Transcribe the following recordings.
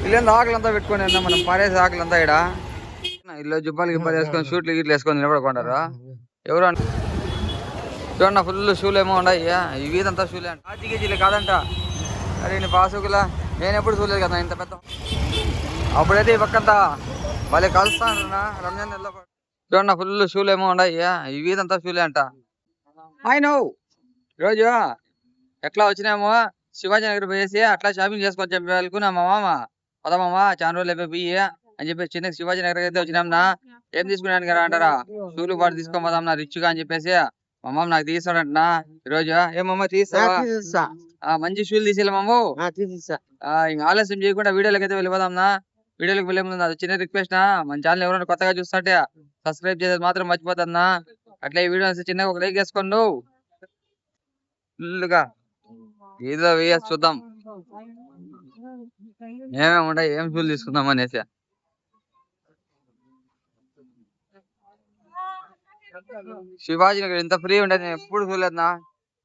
ఇల్లు ఆకులంతా పెట్టుకొని మనం పారేసి ఆకులంతా ఇక్కడ ఇల్లు జుబ్బాలు గిబ్బాలు వేసుకొని షూట్లు గిట్లు వేసుకొని నిలబడుకుంటారు. ఎవరు చూడండి ఫుల్ షూలు ఏమో ఉన్నాయి. ఈ వీధంతా షూలే అంట. కేజీలు కాదంట. అరే నీ పాసుకులా నేను ఎప్పుడు చూడలేదు కదా ఇంత పెద్ద. అప్పుడైతే ఈ పక్కంతా వాళ్ళే కలుస్తాను రంజాన్ నెలలో. చూడండి ఫుల్ షూలు ఏమో ఉన్నాయి. ఈ వీధంతా షూలే అంట. ఆయన ఈరోజు ఎట్లా వచ్చినామో శివాజీ నగర్ పోయేసి అట్లా షాపింగ్ చేసుకొని చెప్పి అనుకున్నా మా మామ పదమామ చాలా రోజులు అయిపోయి పోయి అని చెప్పి చిన్న శివాజీ నగర్ అయితే వచ్చినాంనా. ఏం తీసుకున్నాను కదా అంటారా, షూలు పాటు తీసుకోపోదాం నా రిచ్ గా అని చెప్పేసి మా మామ నాకు తీసాడంటనా ఈరోజు. ఏమమ్మా తీసా మంచి షూలు తీసేయాలి మాము. ఇంకా ఆలస్యం చేయకుండా వీడియోలకి అయితే వెళ్ళిపోదాంనా. వీడియోకి వెళ్ళే ముందు అది చిన్న రిక్వెస్ట్ నా, మన ఛానల్ ఎవరైనా కొత్తగా చూస్తుంటే సబ్స్క్రైబ్ చేసేది మాత్రం మర్చిపోతుందా. అట్లా ఈ వీడియో చిన్నగా ఒక లైక్ వేసుకోండు. ఫుల్గా ఏదో వేయచ్చు చూద్దాం ఏమేమి ఉంటాయి, ఏం షూలు తీసుకుందాం అనేసి. శివాజీ నగర్ ఇంత ఫ్రీ ఉండేది నేను ఎప్పుడు చూడలేదునా,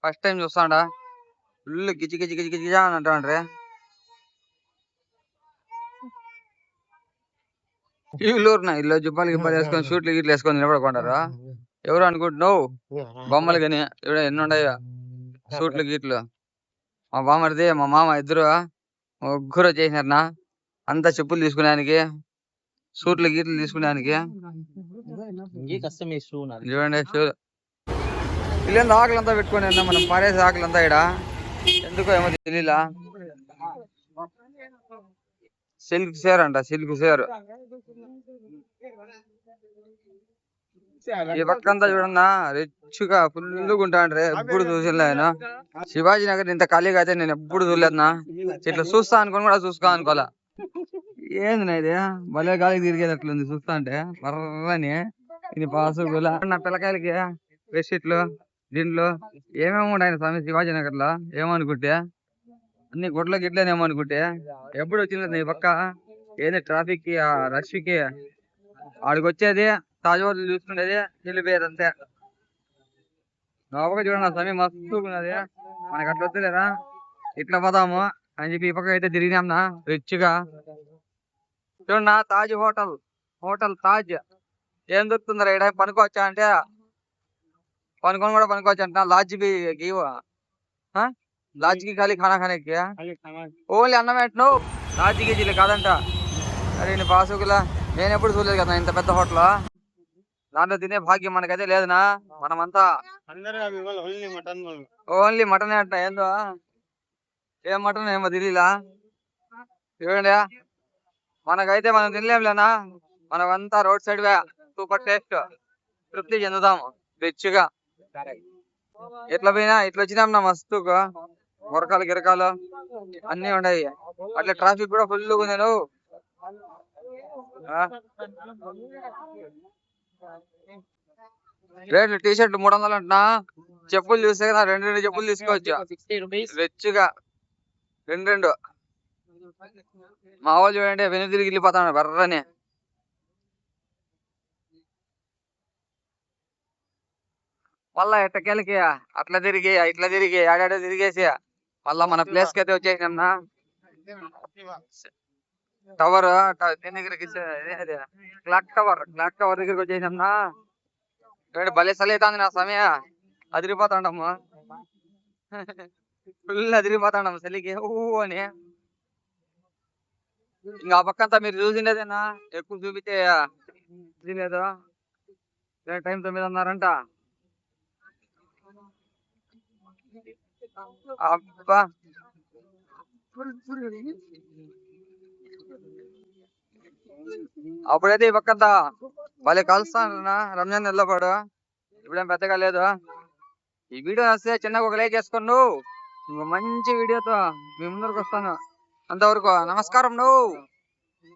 ఫస్ట్ టైం చూస్తాడా. ఫుల్ గిజి గిజి గిజి గిజి అని అంటాండ్రే. ఇల్లూరునా ఇల్లు జుబ్బాలు గిబ్బాలు వేసుకొని షూట్లు గిట్లు వేసుకొని నిలబడుకుంటారు. ఎవరు అనుకుంటున్నావు బొమ్మలు కానీ ఇక్కడ ఎన్ని ఉన్నాయో షూట్లు గిట్లు. మా బామర్ది మా మామ ఇద్దరు ముగ్గురు చేసినారనా. అంతా చెప్పులు తీసుకునేదానికి, షూట్లు గీట్లు తీసుకునేదానికి. చూడండి ఇల్లు ఆకులంతా పెట్టుకొని మనం పారేసి ఆకులంతా ఇక్కడ ఎందుకో ఏమో తెలియలా. సిల్క్ సేర్ అంట, సిల్క్ సేర్. ఈ పక్కంతా చూడన్నా రిచ్ గా ఫుల్ ఉంటాండ్రే. ఎప్పుడు చూసిలే ఆయన. శివాజీ నగర్ ఇంత ఖాళీగా అయితే నేను ఎప్పుడు చూడలేదునా. ఇట్లా చూస్తా అనుకోని కూడా చూసుకో అనుకోవాలా. ఏంది ఇది భలే గాలికి తిరిగేటట్లుంది చూస్తా అంటే బర్రని. ఇది పాసు నా పిల్లకాయలకి బెడ్షీట్లు దీంట్లో ఏమేమి ఉంటాయి స్వామి శివాజీ నగర్ లో. ఏమనుకుంటే అన్ని గుడ్ల గిట్లేనేమో అనుకుంటే ఎప్పుడు వచ్చింది ఈ పక్క. ఏది ట్రాఫిక్ కి ఆ రష్ కి ఆడికి వచ్చేది తాజ్ హోటల్ చూసుకునేది వెళ్ళిపోయేది అంతే. లోపల చూడండి స్వామి మస్తు ఉన్నది. మనకి అట్లా వద్దులేదా ఇట్లా పోదాము అని చెప్పి ఈ పక్క అయితే తిరిగినాంనా రిచ్ గా. చూడన్నా తాజ్ హోటల్, హోటల్ తాజ్. ఏం దొరుకుతుందా ఇక్కడ పనుకోవచ్చా అంటే పనుకొని కూడా పనుకోవచ్చు అంట. లాడ్జ్ भी की లాడ్జ్ కి ఖాళీ ఖానా ఖానే ఓన్లీ అన్నం పెట్టను. లాడ్జ్ కేజీలు కాదంట. అరే నీ పాసుకులా నేను ఎప్పుడు చూడలేదు కదా ఇంత పెద్ద హోటల్. దాంట్లో తినే భాగ్యం మనకైతే లేదునా. మనమంతా ఓన్లీ మటనే అంట. ఏందో ఏం మటన్ ఏమో తెలియలా. చూడండి మనకైతే మనం తినలేంలేనా. మనమంతా రోడ్ సైడ్ వే సూపర్ టేస్ట్ తృప్తి చెందుతాము రిచ్ గా. ఎట్లా పోయినా ఇట్లా వచ్చినాం నా మస్తుగా. మురకాలు గిరకాలు అన్ని ఉన్నాయి. అట్లా ట్రాఫిక్ కూడా ఫుల్ ఉంది. నేను రేట్లు టీ షర్ట్ 300 అంటున్నా. చెప్పులు చూస్తే కదా రెండు చెప్పులు తీసుకోవచ్చు రిచ్ గా. రెండు మా వాళ్ళు చూడండి వెను తిరిగి వెళ్ళిపోతాను బర్రని. మళ్ళా ఎట్టకెళ్ళకి అట్లా తిరిగి ఇట్లా తిరిగి ఆడాడో తిరిగేసి మళ్ళా మన ప్లేస్ కి అయితే వచ్చేసినా. టవర్ దగ్గరికి క్లాక్ టవర్ దగ్గరికి వచ్చేసినా. భలే చలి అవుతుంది నా సమయ. అదిరిపోతాండమ్మా ఫుల్ అదిరిపోతాండమ్మ చలికి ఊ అని. ఇంకా ఆ పక్కంతా మీరు చూసిండేదేనా ఎక్కువ చూపితే లేదు. టైం 9:30 అంట. అబ్బా అప్పుడైతే ఈ పక్కంతా వాళ్ళే కలుస్తాను రంజాన్ నెలలో పాడు. ఇప్పుడేం పెద్దగా లేదు. ఈ వీడియో వస్తే చిన్నగా ఒక లైక్ చేసుకోండు. మంచి వీడియోతో మీ ముందరకు వస్తాను. అంతవరకు నమస్కారం.